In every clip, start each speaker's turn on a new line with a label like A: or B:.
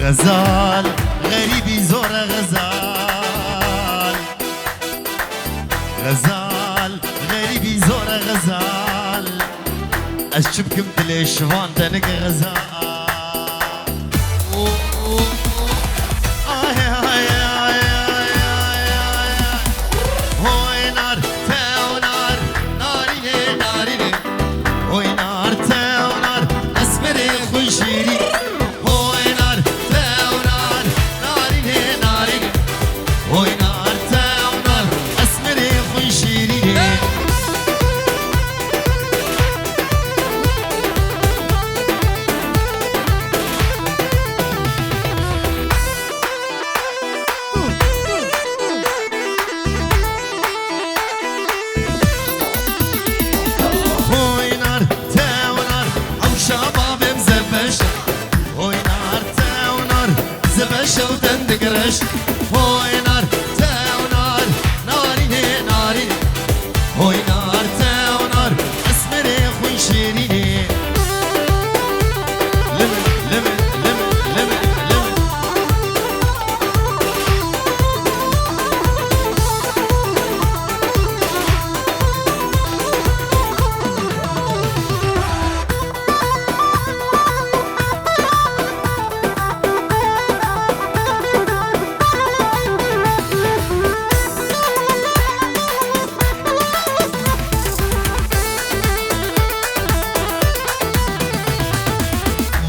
A: غزال غريبي زور غزال غزال غريبي زور غزال أشبكم دليش فان تنك غزال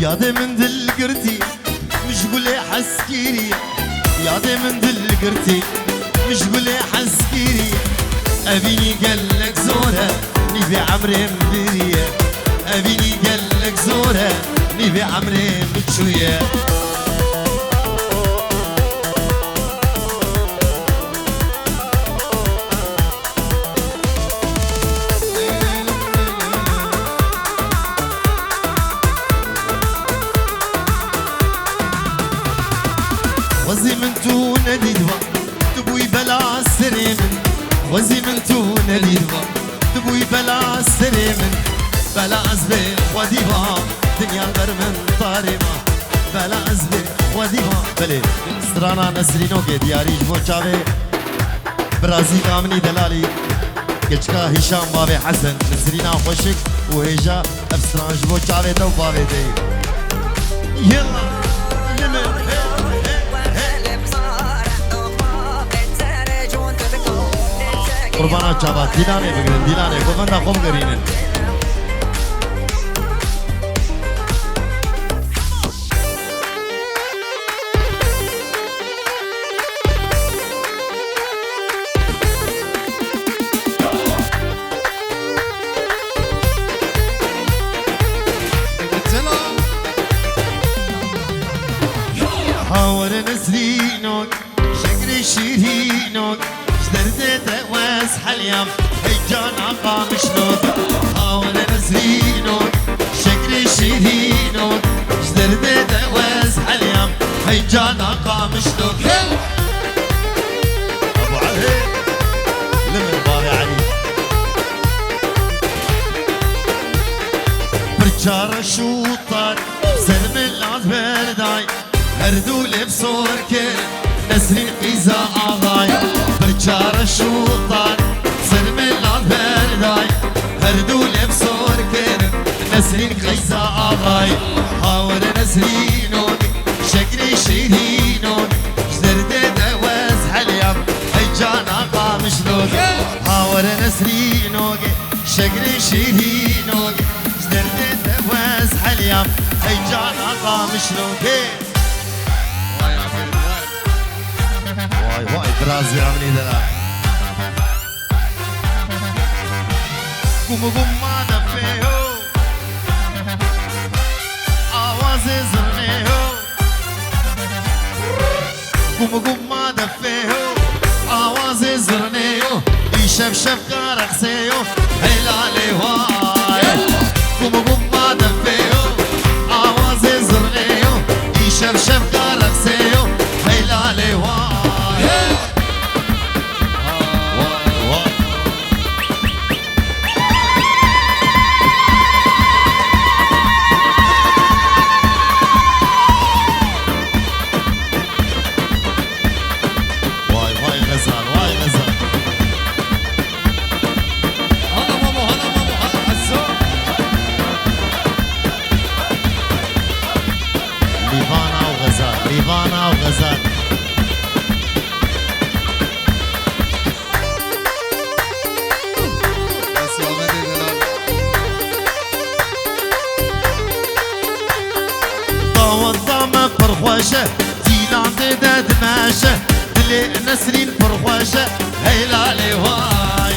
A: ياد من دل قرتي مش قولي حسكيري ياد من دل قرتي مش قولي حسكيري أبيني قلك زورة نبي عمري مديرية أبيني قلك زورة نبي عمري متشوية وزي من تونا ليدوا تبوي بلا سريمن وزي من تونا ليدوا تبوي بلا سريمن بلا أزبي وديبا دنيا برمن طارما بلا أزبي وديبا بلي سترانا نسرينو كي دياري جبو چاوي برازي كامني دلالي كچكا هشام بابي حسن نسرينا خوشك وهيجا افسران جبو چاوي دو بابي دي يلا يلا قربانا چابا دیلانه بگرین دیلانه گفنده خوب گرینن حاور نسرینوک شکر شیرینوک درد واس حليم هيجانا قامش نوك حاول نسرينوك شكل شيرينوك درد واس حليم هيجانا قامش نوك ابو علي لمن بابي علي برجار شوطر سلم العذبرداي هردول بصورك نسرين قيزا آغاي برجار الشوطان سلم العذبرداي هردول بصور كرم نسرين قيزا آغاي حاور نسرينوك شكري شيرينوك جدرد دواز حليم هيجانا قامشنوك حاور نسرينوك شكري شيرينوك جدرد دواز حليم هيجانا قامشنوك واي برازي عملي دلال قوم ما دفيهو آوازي زرنيهو قوم ما دفيهو آوازي زرنيهو يشف شف كارخسيهو هلالي واي قوم ما دفيهو آوازي زرنيهو يشف شف كارخسيهو هلالي واي پرخوشه دیلان ده دمشه دل نسرین پرخوشه هیلالی وای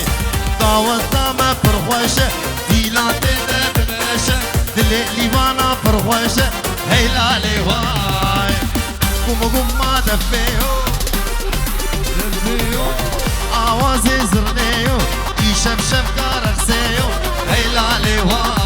A: داوستم پرخوشه دیلان ده دمشه دل لیوانا پرخوشه هیلالی وای قوم ما دفیو آوازی زرنیو ایشم شب کارخسیو هیلالی وای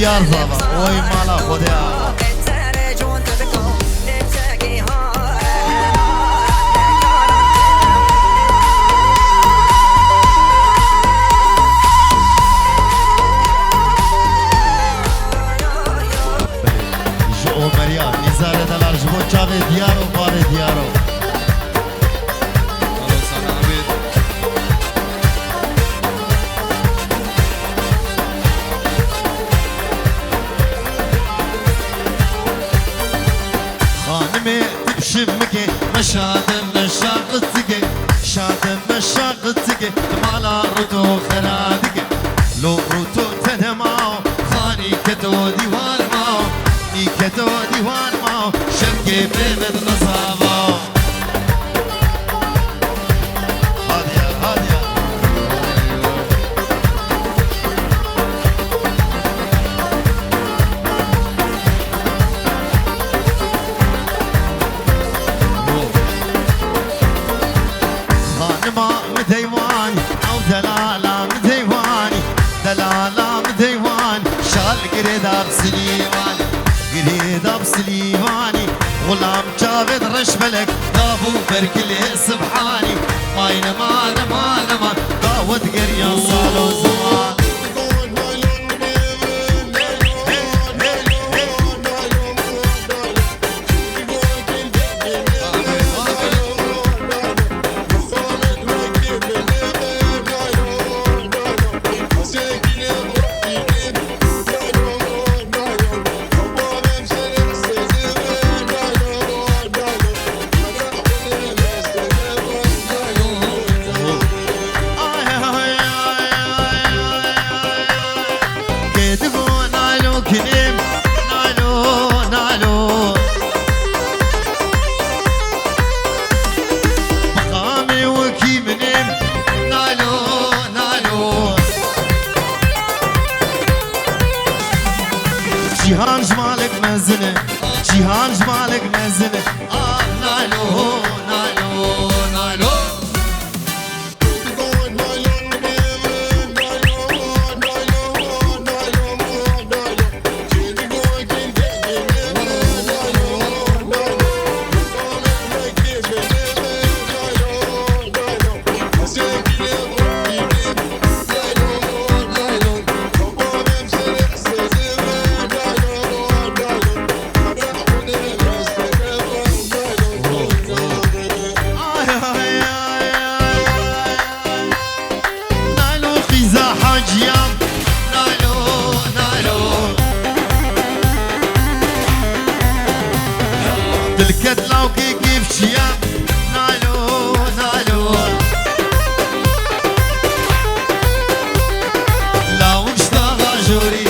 B: دیار زاوا وای مالا خدا
A: جو مریا نزار باره دیارو باره دیارو خانمي تبشمكي مشادم مشاقتك شادم مشاقتك مالا رتو خرادك لو رتو تنماو خاني كتو ديوان ماو ني كتو ديوان ماو شمكي بيبت نصاباو هاديا هاديا خانما مديواني او دلالا مديواني دلالا مديواني شال قريدا بسليماني قريدا بسليماني غلام جاويد رشبلك دابو بركلي سبحاني ماين مان مان مان داود قريا صالو زمان جيهان جمالك مزنه جيهان جمالك مزنه نايلو نايلو نايلو الكتلة وكيف شياب نايلو نايلو لو مشتاق جوري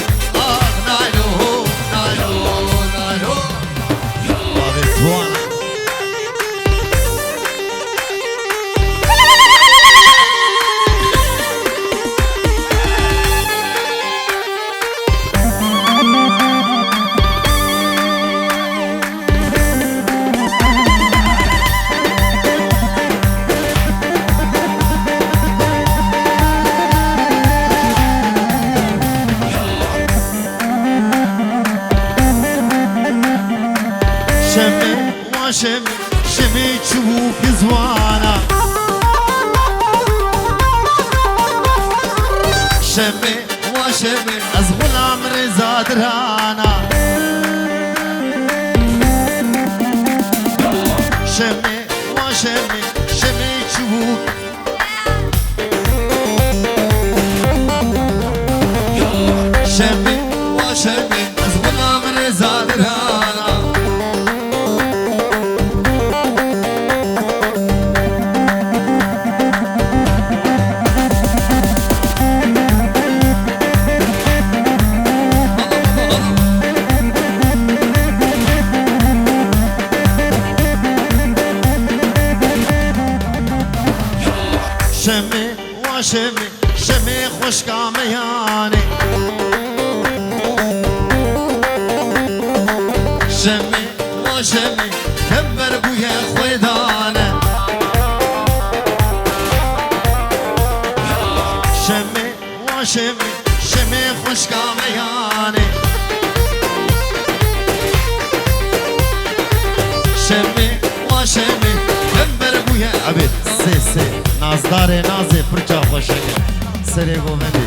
A: نايلو نايلو نايلو شمي وشمي شمي تشوف زوانا شمي وشمي أزغل عمري زاد رانا شمي وشمي شمي تشوف شمي وشمي أزغل عمري زاد رانا شمي وشمي شمي خوش كامياني شمي وشمي كبر بويا خويدانه شمي وشمي شمي خوش كامياني شمي وشمي كبر بويا عبيد سي نازدار نازي برجا خوشك سري قومدي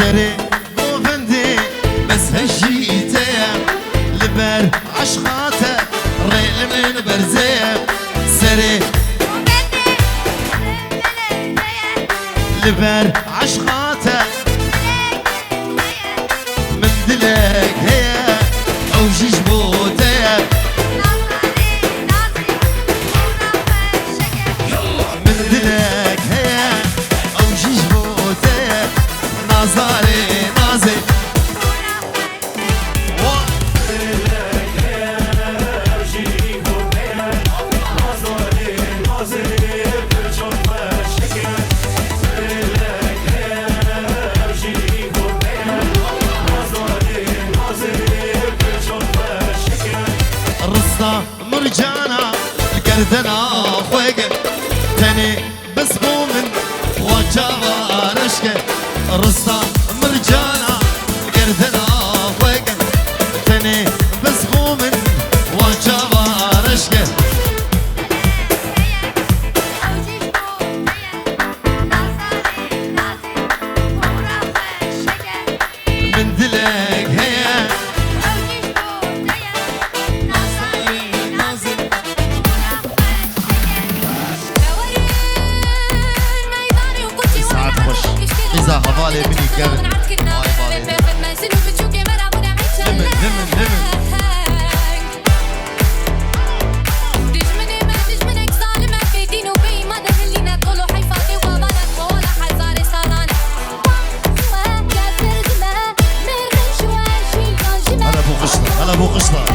A: سري قوفندي بس هجيته لبر عشقاته ريل من برزيه سري لبر عشقاته من دلك هي او جيش بوته من دلك هي او جيش بوته نظري نازي مرجانا القردنا خويقة تاني بس مؤمن وجابا رشكة رصة مرجانا القردنا خويقة تاني بس مؤمن وجابا رشكة من دلك هي إذا هفالي بني كرن هاي بالي لمن هلا ابو قشطة هلا ابو قشطة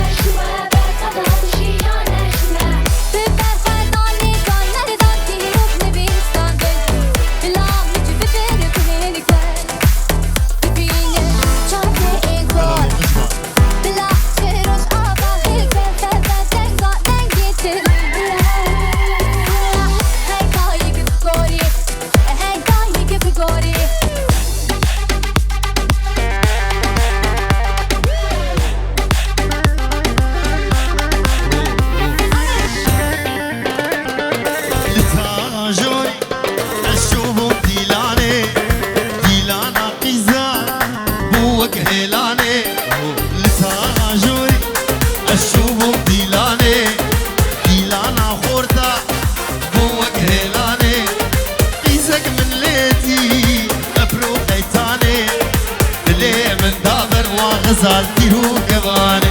A: غزال تيرو كباني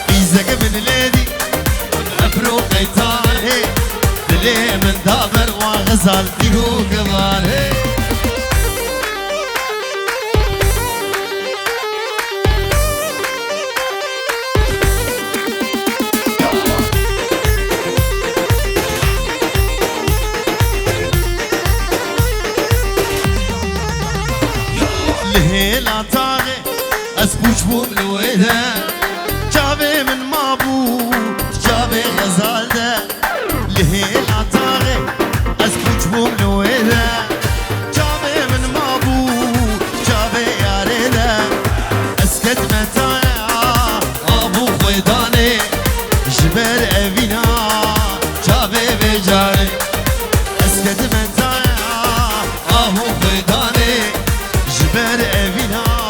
A: إيزك من ليدي أبرو قيتاني دلي من دابر وغزال تيرو كباني لهيلا طاغي اسبوش بوم لويدا جابي من مابو جابي غزال ده لهيلا طاغي اسبوش بوم لويدا جابي من مابو جابي ياري ده اسكت متايا ابو خويداني جبر ابينا جابي بجاري اسكت متايا ابو خويداني جبر ابينا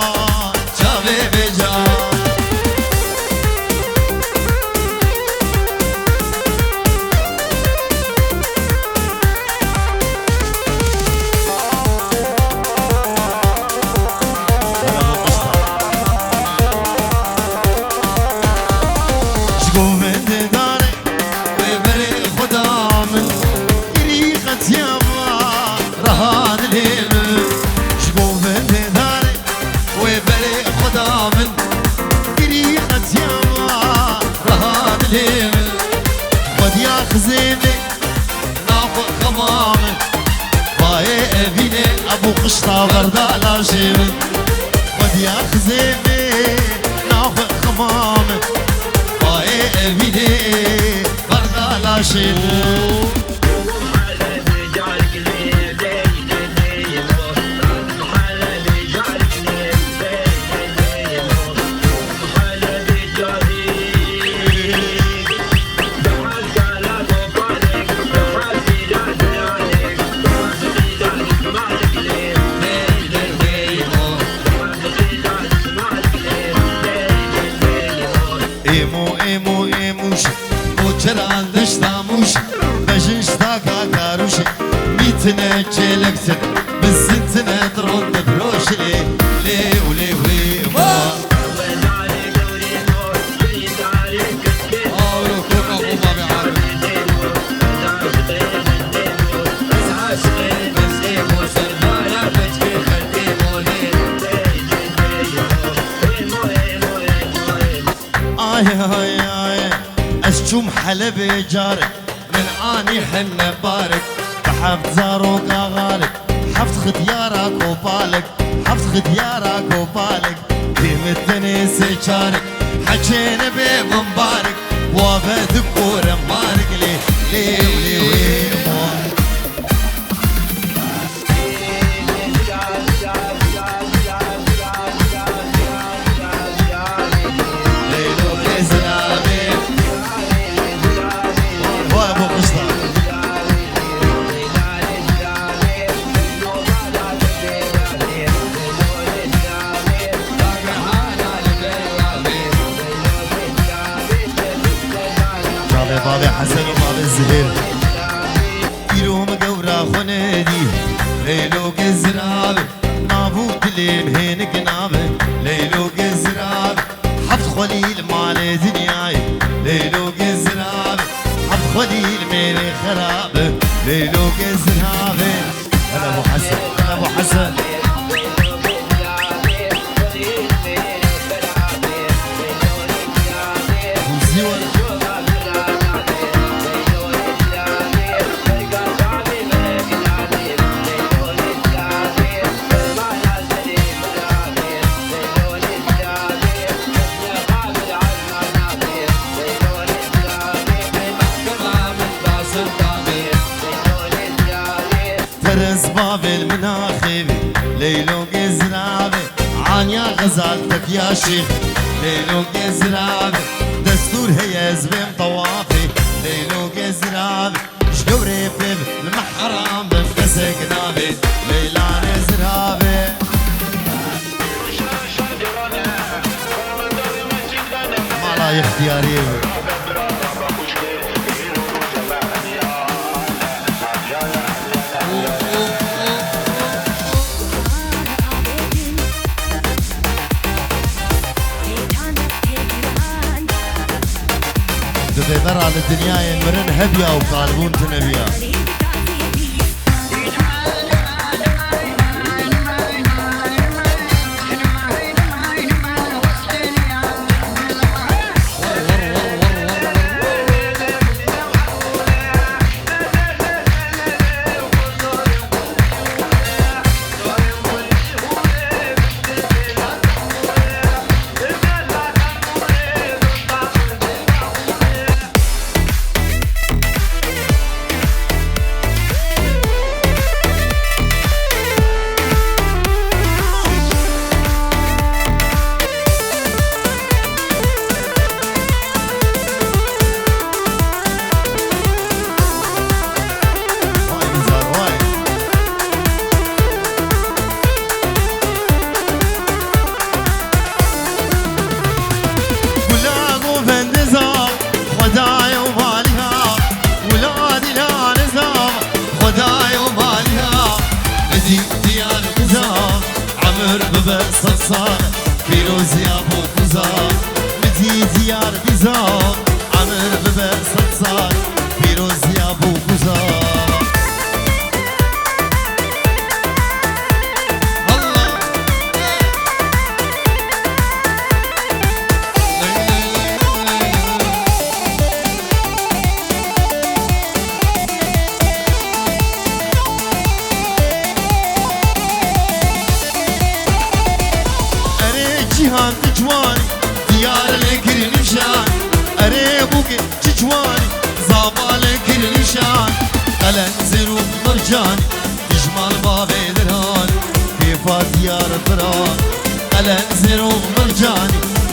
A: ابو قشطة غردا لا جيمن وديا خزيمي ناخذ خمامه باي ابيدي غردا لا جيمن ایموش موچران دشتاموش بجنشتا کاکاروش میتنه چلکتن بزنتنه درون دبروش لی ما أشوم حلب جارك من آني حن بارك بحفظ زاروك أغارك حفظ ختيارك وبالك حفظ ختيارك وبالك بمتني سيشارك حجينا بمبارك وابا ذكور مارك ليه بابي حسن وبابي الزهير يروم قورا خندي ليلو قزرابي نابوك لين هين قنابي ليلو قزرابي حفظ خليل مال دنياي ليلو قزرابي حفظ خليل ميري خرابي ليلو قزرابي هلا ابو حسن هلا ابو حسن ترس باب المناخبي ليلو قزرابي عانيا غزالتك يا شيخ ليلو قزرابي دستور هي زبيم طوافي ليلو قزرابي شدوري بيب المحرم بنفسك نابي ليلا نزرابي مالا اختياري برا للدنيا ينمرن هبيا وقالبون تنبيا صار فيروز يا ابو كوزار مدي ديار بيزار عمر ببرصد صار فيروز يا ابو كوزار الله جيهان تجواني ديار الكل نشان أريبوك تجواني زابا الكل نشان قلن زرو مرجان تجمال بابي دران كيفا ديار فران قلن زرو مرجان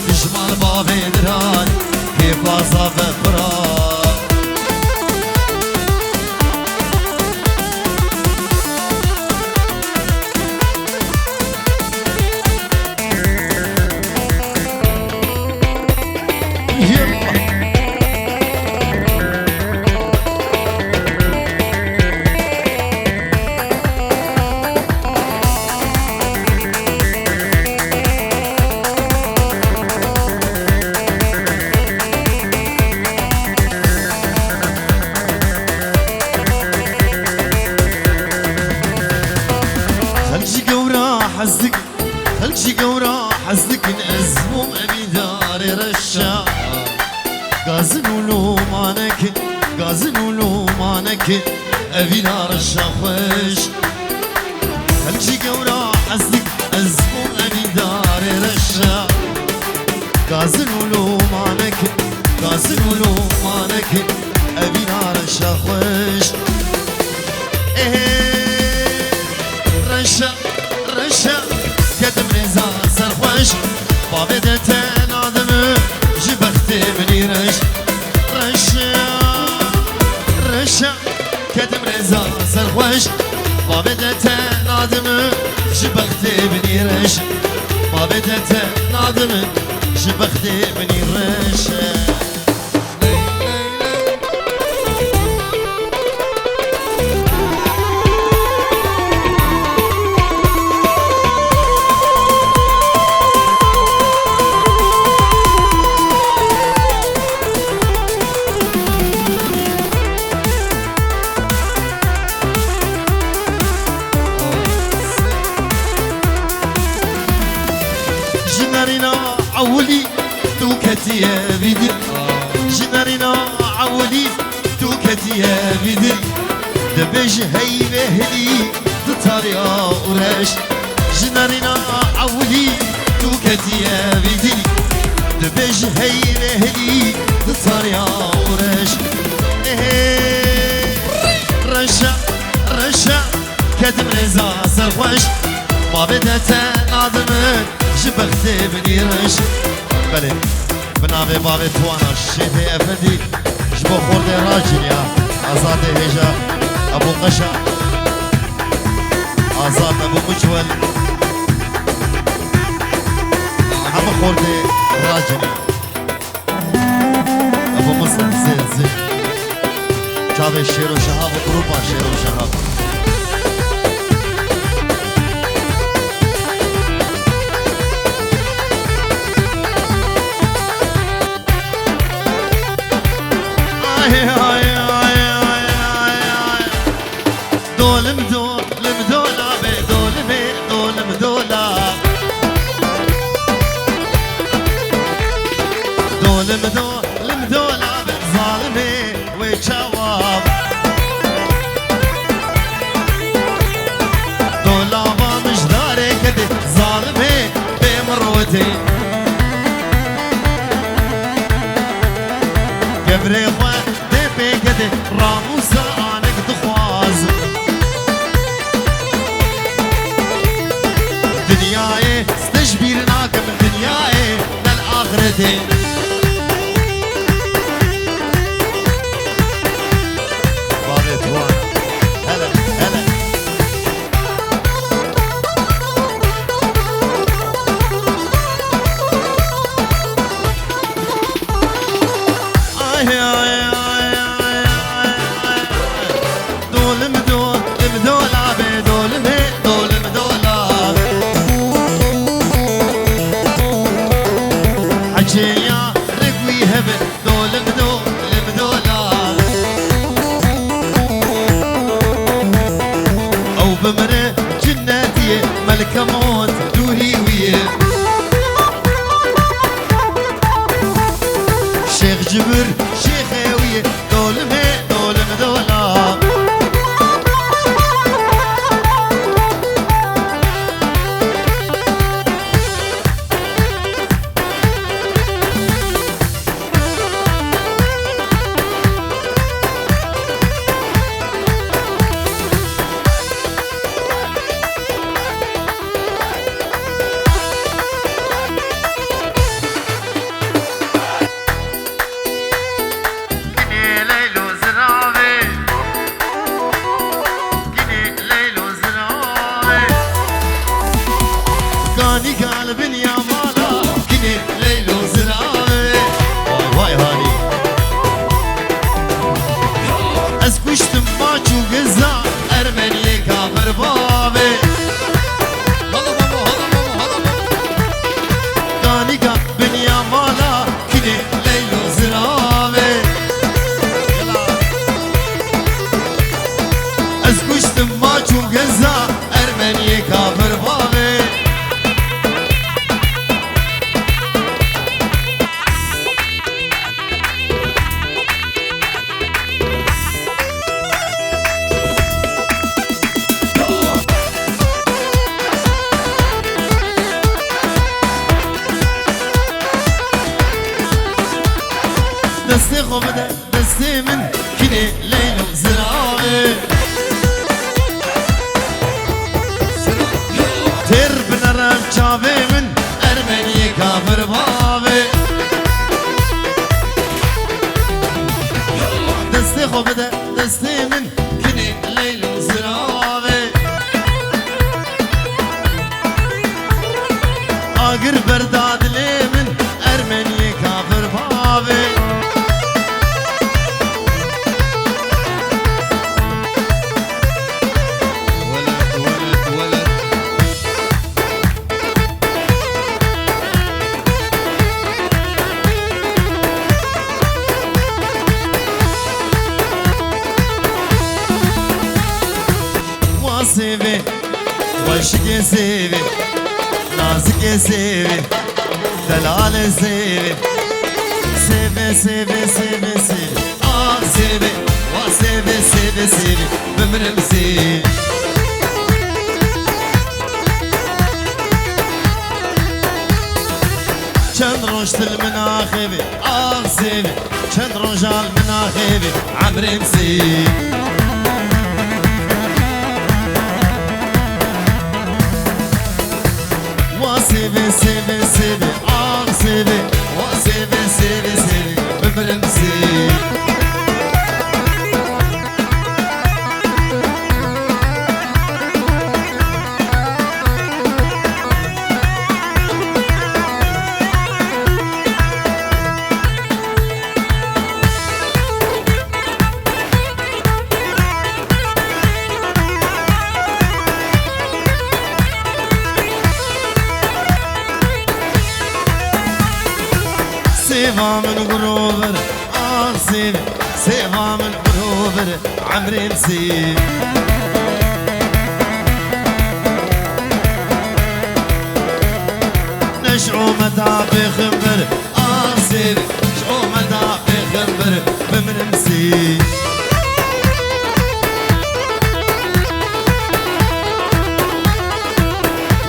A: تجمال بابي دران كيفا صافا فران حزك خلشي قورا حزك أزموم أبي داري رشا غازنولو مانك غازنولو مانك أبي دار الشاخوش خلشي قورا حزك أزموم أبي داري رشا غازنولو مانك غازنولو مانك أبي دار الشاخوش رشا رشا كدم رزا سرخوش بابي دتن آدم جبختي مني رش رشا رشا كدم رزا سرخوش بابي دتن آدم جبختي مني رش بابي دتن آدم جبختي مني رش جنارنا عولي توكتي يا بدري جنارنا عولي توكتي يا بدري دبج هي بهلي تطاريا ورش جنارنا عولي توكتي يا بدري دبج هي بهلي تطاريا ورش رشا رشا كدم رزا سرخوش ما بدت نادمك جبختي بني رش بله بنابي بابي توانا الشيخي افندي جبو خورد راجل يا آزاد هجا ابو قشا آزاد ابو مجول ابو خورد راجل ابو مصر زين زين جابي شيرو شهاب وقروبا شيرو شهاب دول مدول مدولا بدول دول مدولا دول مدول مدولا بظالمي وجواب دولا ما مش داري كده ظالمي بمروتي قبري خوان دبي كده راموسا عنك دخواز دنياي استجبيرناك من دنياي للآخرتي بابي توان هلا هلا دول مدول مدولا بدول دول مدولا حجيا رقوي هبل دول مدول مدولا او بمره جناتي ملك موت دوهي ويه شيخ جبر شيخاوية دول مدولا دستي خوبده دستي من كني ليل وزراوي تر بنرم چاوي من ارمني كافر باوي دستي خوبده دستي من كني ليل وزراوي آگر برداد لي من ارمني كافر باوي سيبي وشك سيبي نازك سيبي دلال سيبي سيبي سيبي سيبي سيبي سيبي وسيبي سيبي سيبي بمرم سيبي چند روش دل مناخبي سيبي چند روشال مناخبي عمرم سيبي سيبي سيبي سيبي سيبي وسيبي سيبي سيبي بمرمسي سيفا من غروبر سيفي سيفا من غروبر عمري مسيب نشعو متى بخبر سيفي نشعو متى بخبر بمن مسيب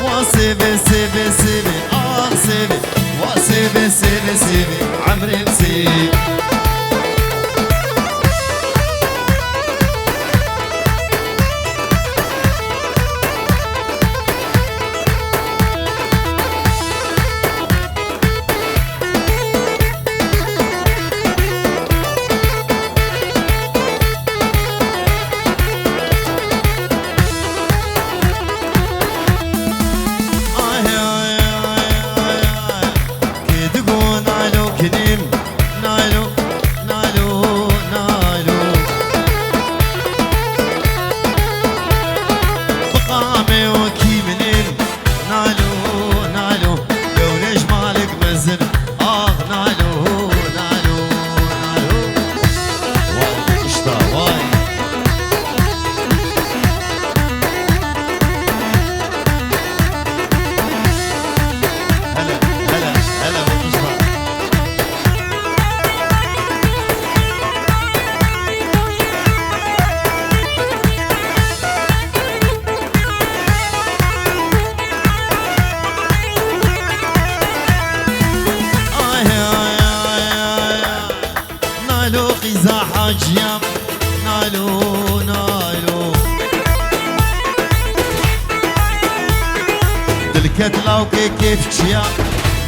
A: وسيفي سيفي سيفي سيفي وسيبي سيبي سيبي عمري مسيب حاجيام نالو نالو دلكت لاو كيف تشيا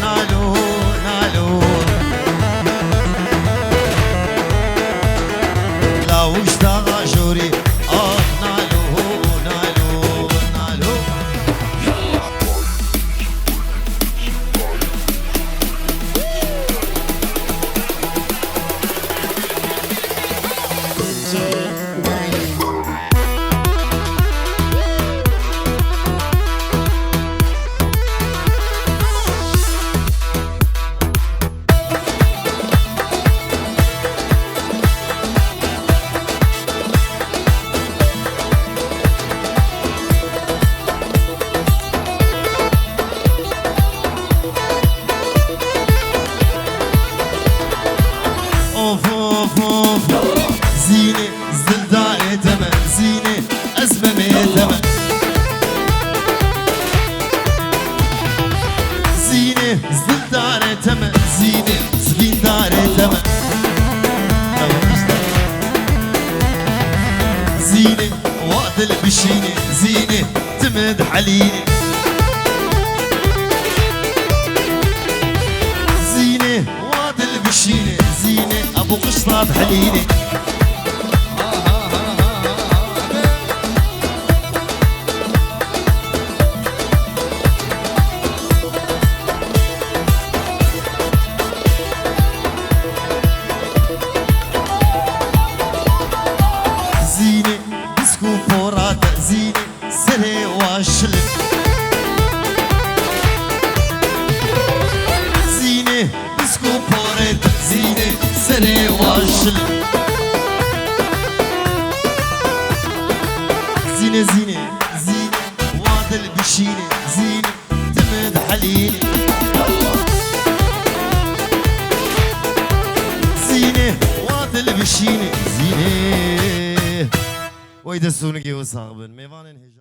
A: نالو نالو لاو اشتغى جوري نالو نالو نالو زينة وادل بشيني زينة تمد حليني زينة وادل بشيني زينة ابو قشطة بحليني زينة ديسكو فورات زينة سري واشلم زينة ديسكو فورات زينة سري واشلم زينة زينة زينة وادل بشينة زينة تمد حليلي زينة وادل بشينة زينة ويدا سونكي وصاغبن ميفانن هجا